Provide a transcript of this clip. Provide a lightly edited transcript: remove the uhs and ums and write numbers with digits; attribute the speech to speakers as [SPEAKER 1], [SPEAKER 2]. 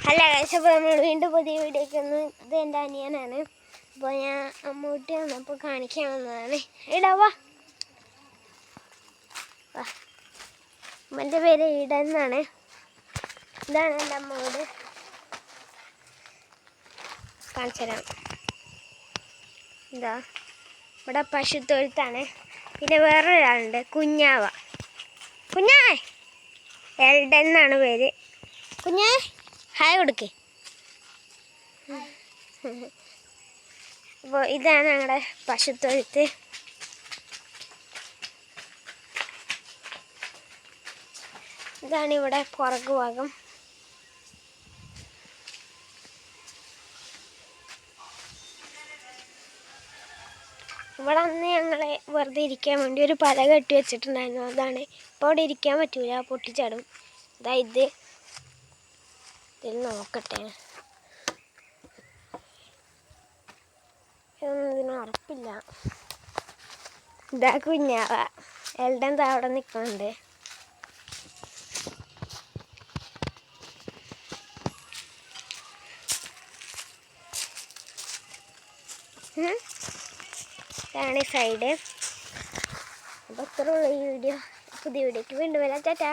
[SPEAKER 1] അല്ല കഴിച്ച അപ്പോൾ നമ്മൾ വീണ്ടും പുതിയ വീഡിയോക്ക് വന്നു. ഇത് എൻ്റെ അനിയനാണ്. അപ്പോൾ ഞാൻ അമ്മൂട്ടി വന്നപ്പോൾ കാണിക്കാൻ വന്നതാണ്. ഇടാവാ അമ്മൻ്റെ പേര് ഈട എന്നാണ്. ഇതാണ് എൻ്റെ അമ്മോട് കാണിച്ചു തരാം. ഇതാ ഇവിടെ പശുത്തൊഴുത്താണ്. പിന്നെ വേറൊരാളുണ്ട് കുഞ്ഞാവ. കുഞ്ഞാ എൽഡൻ എന്നാണ് പേര്. കുഞ്ഞേ ഹായ് കൊടുക്കേ. അപ്പോൾ ഇതാണ് ഞങ്ങളുടെ പശുത്തൊഴുത്ത്. ഇതാണ് ഇവിടെ പുറകു ഭാഗം. ഇവിടെ അന്ന് ഞങ്ങൾ വെറുതെ ഇരിക്കാൻ വേണ്ടി ഒരു പല കെട്ടി വെച്ചിട്ടുണ്ടായിരുന്നു. അതാണ് ഇപ്പോൾ അവിടെ ഇരിക്കാൻ പറ്റൂല, പൊട്ടിച്ചാടും. ഇതാ ഇതിൽ നോക്കട്ടെ, ഇതൊന്നും ഇതിന് ഉറപ്പില്ല. ഇതാ കുഞ്ഞാവ എൽഡൻ അവിടെ നിൽക്കുന്നുണ്ട്. ഇതാണ് സൈഡ്. അപ്പോൾ അത്രയുള്ള ഈ വീഡിയോ. പുതിയ വീഡിയോക്ക് വീണ്ടും വരാം. ടാറ്റാ.